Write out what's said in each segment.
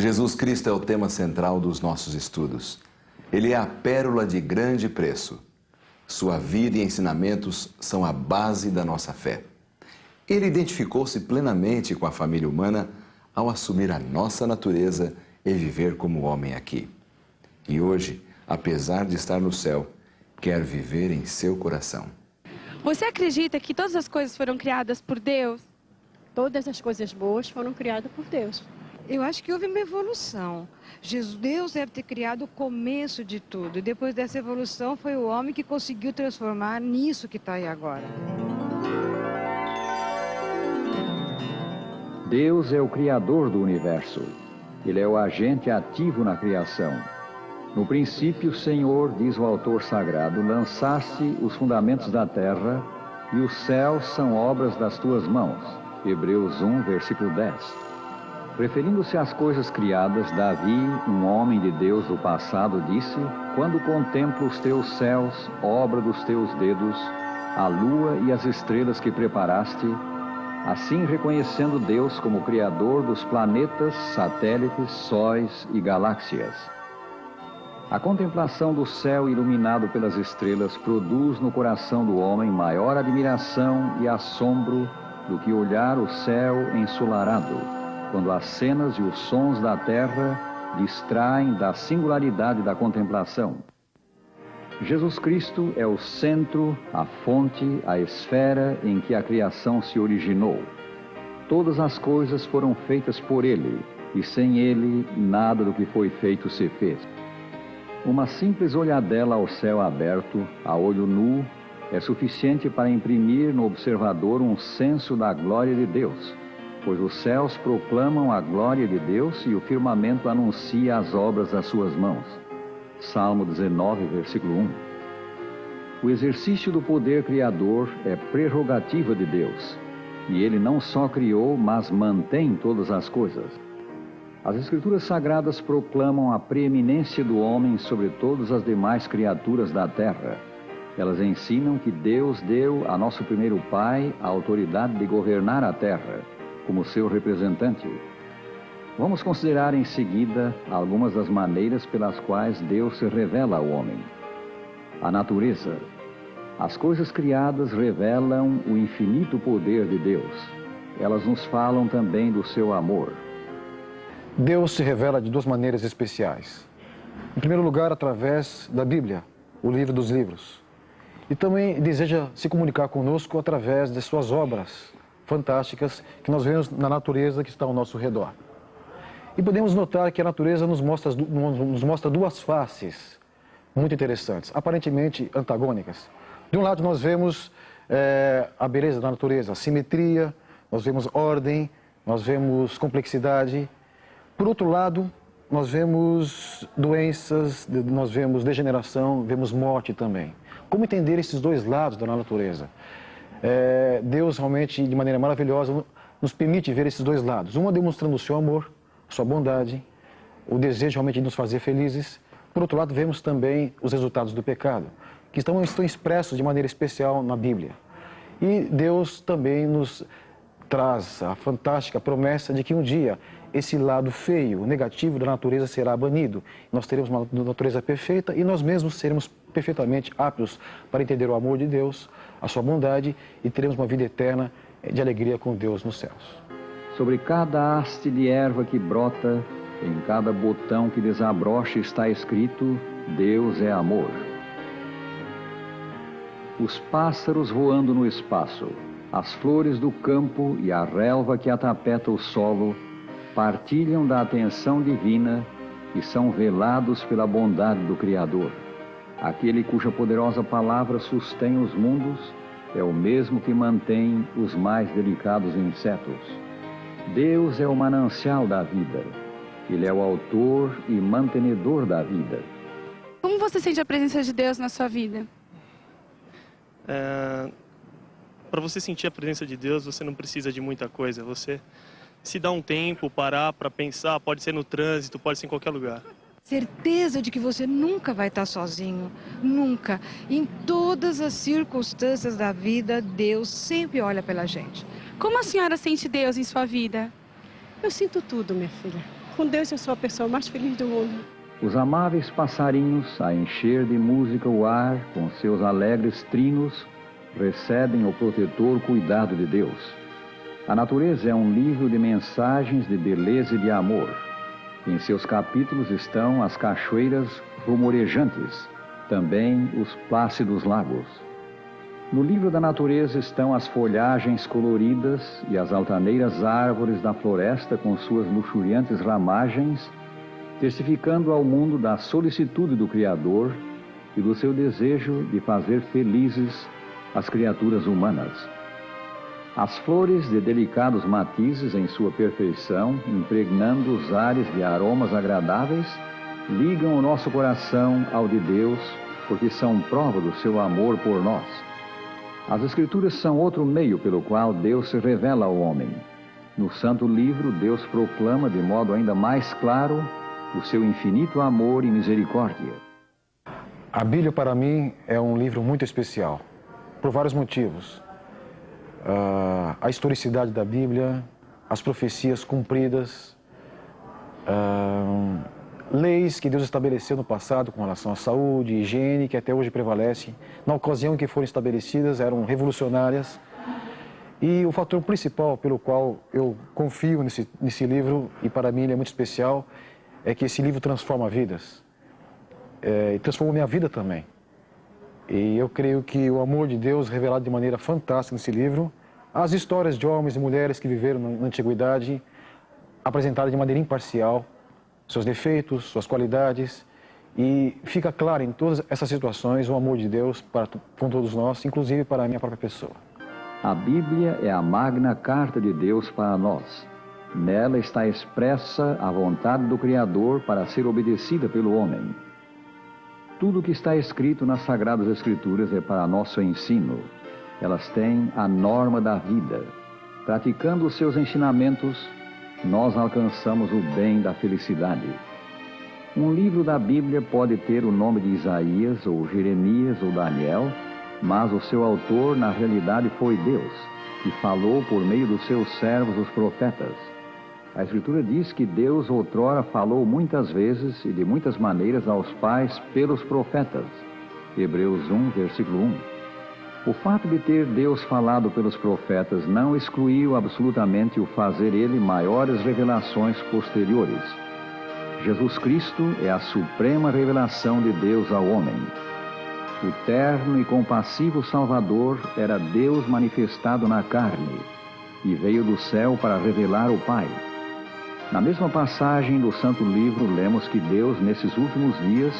Jesus Cristo é o tema central dos nossos estudos. Ele é a pérola de grande preço. Sua vida e ensinamentos são a base da nossa fé. Ele identificou-se plenamente com a família humana ao assumir a nossa natureza e viver como homem aqui. E hoje, apesar de estar no céu, quer viver em seu coração. Você acredita que todas as coisas foram criadas por Deus? Todas as coisas boas foram criadas por Deus. Eu acho que houve uma evolução. Deus deve ter criado o começo de tudo. E depois dessa evolução foi o homem que conseguiu transformar nisso que está aí agora. Deus é o Criador do universo. Ele é o agente ativo na criação. No princípio, Senhor, diz o autor sagrado, lançaste os fundamentos da terra e os céus são obras das tuas mãos. Hebreus 1, versículo 10. Referindo-se às coisas criadas, Davi, um homem de Deus do passado, disse: quando contemplo os teus céus, obra dos teus dedos, a lua e as estrelas que preparaste, assim reconhecendo Deus como Criador dos planetas, satélites, sóis e galáxias. A contemplação do céu iluminado pelas estrelas produz no coração do homem maior admiração e assombro do que olhar o céu ensolarado, quando as cenas e os sons da terra distraem da singularidade da contemplação. Jesus Cristo é o centro, a fonte, a esfera em que a criação se originou. Todas as coisas foram feitas por Ele, e sem Ele, nada do que foi feito se fez. Uma simples olhadela ao céu aberto, a olho nu, é suficiente para imprimir no observador um senso da glória de Deus, pois os céus proclamam a glória de Deus e o firmamento anuncia as obras das suas mãos. Salmo 19, versículo 1. O exercício do poder criador é prerrogativa de Deus, e Ele não só criou, mas mantém todas as coisas. As Escrituras Sagradas proclamam a preeminência do homem sobre todas as demais criaturas da terra. Elas ensinam que Deus deu a nosso primeiro pai a autoridade de governar a terra, como seu representante. Vamos considerar em seguida algumas das maneiras pelas quais Deus se revela ao homem. A natureza. As coisas criadas revelam o infinito poder de Deus. Elas nos falam também do seu amor. Deus se revela de duas maneiras especiais. Em primeiro lugar, através da Bíblia, o livro dos livros. E também deseja se comunicar conosco através de suas obras fantásticas que nós vemos na natureza que está ao nosso redor. E podemos notar que a natureza nos mostra duas faces muito interessantes, aparentemente antagônicas. De um lado nós vemos a beleza da natureza, a simetria, nós vemos ordem, nós vemos complexidade. Por outro lado, nós vemos doenças, nós vemos degeneração, vemos morte também. Como entender esses dois lados da natureza? Deus realmente, de maneira maravilhosa, nos permite ver esses dois lados. Uma demonstrando o seu amor, a sua bondade, o desejo realmente de nos fazer felizes. Por outro lado, vemos também os resultados do pecado, que estão expressos de maneira especial na Bíblia. E Deus também nos traz a fantástica promessa de que um dia esse lado feio, negativo da natureza será banido. Nós teremos uma natureza perfeita e nós mesmos seremos perfeitamente aptos para entender o amor de Deus, a sua bondade, e teremos uma vida eterna de alegria com Deus nos céus. Sobre cada haste de erva que brota, em cada botão que desabrocha está escrito: Deus é amor. Os pássaros voando no espaço, as flores do campo e a relva que atapeta o solo partilham da atenção divina e são velados pela bondade do Criador. Aquele cuja poderosa palavra sustém os mundos é o mesmo que mantém os mais delicados insetos. Deus é o manancial da vida. Ele é o autor e mantenedor da vida. Como você sente a presença de Deus na sua vida? Para você sentir a presença de Deus, você não precisa de muita coisa. Você se dá um tempo, parar para pensar, pode ser no trânsito, pode ser em qualquer lugar. Certeza de que você nunca vai estar sozinho, nunca. Em todas as circunstâncias da vida, Deus sempre olha pela gente. Como a senhora sente Deus em sua vida? Eu sinto tudo, minha filha. Com Deus eu sou a pessoa mais feliz do mundo. Os amáveis passarinhos, a encher de música o ar, com seus alegres trinos, recebem o protetor cuidado de Deus. A natureza é um livro de mensagens de beleza e de amor. Em seus capítulos estão as cachoeiras rumorejantes, também os plácidos lagos. No livro da natureza estão as folhagens coloridas e as altaneiras árvores da floresta com suas luxuriantes ramagens, testificando ao mundo da solicitude do Criador e do seu desejo de fazer felizes as criaturas humanas. As flores de delicados matizes em sua perfeição, impregnando os ares de aromas agradáveis, ligam o nosso coração ao de Deus, porque são prova do seu amor por nós. As Escrituras são outro meio pelo qual Deus se revela ao homem. No Santo Livro, Deus proclama de modo ainda mais claro o seu infinito amor e misericórdia. A Bíblia, para mim, é um livro muito especial, por vários motivos. A historicidade da Bíblia, as profecias cumpridas, leis que Deus estabeleceu no passado com relação à saúde, higiene, que até hoje prevalecem. Na ocasião em que foram estabelecidas, eram revolucionárias. E o fator principal pelo qual eu confio nesse livro, e para mim ele é muito especial, é que esse livro transforma vidas. E transformou minha vida também. E eu creio que o amor de Deus revelado de maneira fantástica nesse livro, as histórias de homens e mulheres que viveram na antiguidade, apresentadas de maneira imparcial, seus defeitos, suas qualidades, e fica claro em todas essas situações o amor de Deus com todos nós, inclusive para a minha própria pessoa. A Bíblia é a magna carta de Deus para nós. Nela está expressa a vontade do Criador para ser obedecida pelo homem. Tudo o que está escrito nas Sagradas Escrituras é para nosso ensino. Elas têm a norma da vida. Praticando os seus ensinamentos, nós alcançamos o bem da felicidade. Um livro da Bíblia pode ter o nome de Isaías, ou Jeremias, ou Daniel, mas o seu autor, na realidade, foi Deus, que falou por meio dos seus servos, os profetas. A Escritura diz que Deus outrora falou muitas vezes e de muitas maneiras aos pais pelos profetas. Hebreus 1, versículo 1. O fato de ter Deus falado pelos profetas não excluiu absolutamente o fazer ele maiores revelações posteriores. Jesus Cristo é a suprema revelação de Deus ao homem. O terno e compassivo Salvador era Deus manifestado na carne e veio do céu para revelar o Pai. Na mesma passagem do Santo Livro, lemos que Deus, nesses últimos dias,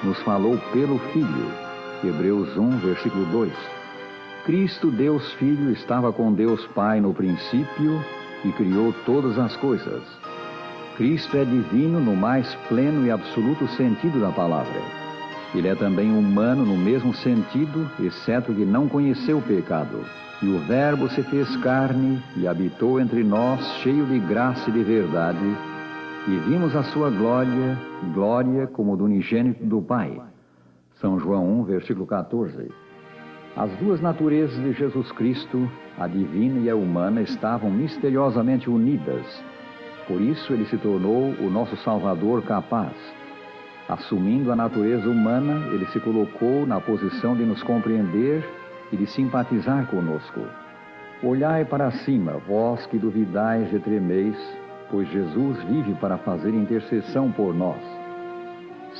nos falou pelo Filho. Hebreus 1, versículo 2. Cristo, Deus Filho, estava com Deus Pai no princípio e criou todas as coisas. Cristo é divino no mais pleno e absoluto sentido da palavra. Ele é também humano no mesmo sentido, exceto que não conheceu o pecado. E o Verbo se fez carne e habitou entre nós, cheio de graça e de verdade, e vimos a sua glória, glória como do unigênito do Pai. São João 1, versículo 14. As duas naturezas de Jesus Cristo, a divina e a humana, estavam misteriosamente unidas. Por isso ele se tornou o nosso Salvador capaz. Assumindo a natureza humana, ele se colocou na posição de nos compreender e de simpatizar conosco. Olhai para cima, vós que duvidais e tremeis, pois Jesus vive para fazer intercessão por nós.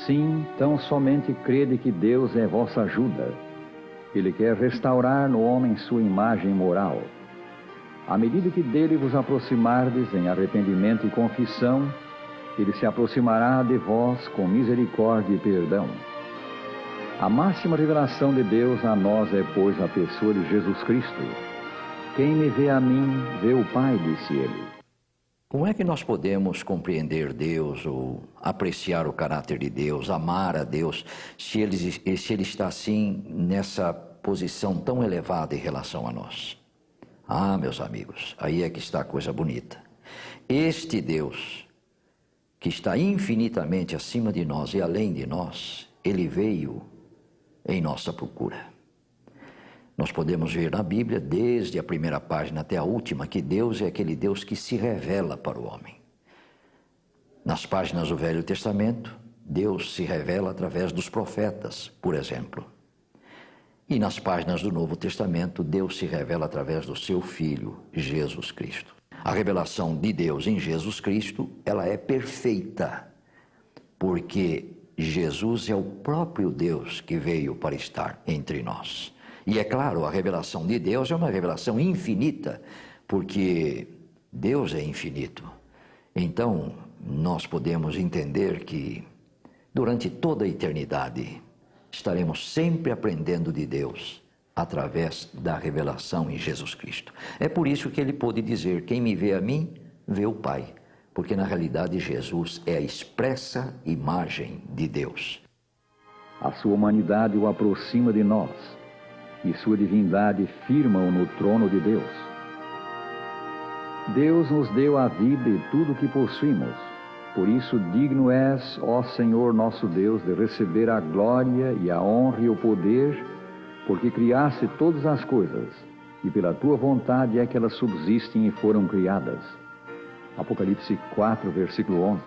Sim, tão somente crede que Deus é vossa ajuda. Ele quer restaurar no homem sua imagem moral. À medida que dele vos aproximardes em arrependimento e confissão, ele se aproximará de vós com misericórdia e perdão. A máxima revelação de Deus a nós é, pois, a pessoa de Jesus Cristo. Quem me vê a mim, vê o Pai, disse ele. Como é que nós podemos compreender Deus ou apreciar o caráter de Deus, amar a Deus, se ele está assim nessa posição tão elevada em relação a nós? Ah, meus amigos, aí é que está a coisa bonita. Este Deus, que está infinitamente acima de nós e além de nós, ele veio em nossa procura. Nós podemos ver na Bíblia, desde a primeira página até a última, que Deus é aquele Deus que se revela para o homem. Nas páginas do Velho Testamento, Deus se revela através dos profetas, por exemplo. E nas páginas do Novo Testamento, Deus se revela através do seu Filho, Jesus Cristo. A revelação de Deus em Jesus Cristo, ela é perfeita, porque Jesus é o próprio Deus que veio para estar entre nós. E é claro, a revelação de Deus é uma revelação infinita, porque Deus é infinito. Então, nós podemos entender que durante toda a eternidade estaremos sempre aprendendo de Deus através da revelação em Jesus Cristo. É por isso que ele pôde dizer: quem me vê a mim, vê o Pai. Porque na realidade Jesus é a expressa imagem de Deus. A sua humanidade o aproxima de nós e sua divindade firma-o no trono de Deus. Deus nos deu a vida e tudo o que possuímos. Por isso digno és, ó Senhor nosso Deus, de receber a glória e a honra e o poder, porque criaste todas as coisas, e pela tua vontade é que elas subsistem e foram criadas. Apocalipse 4, versículo 11.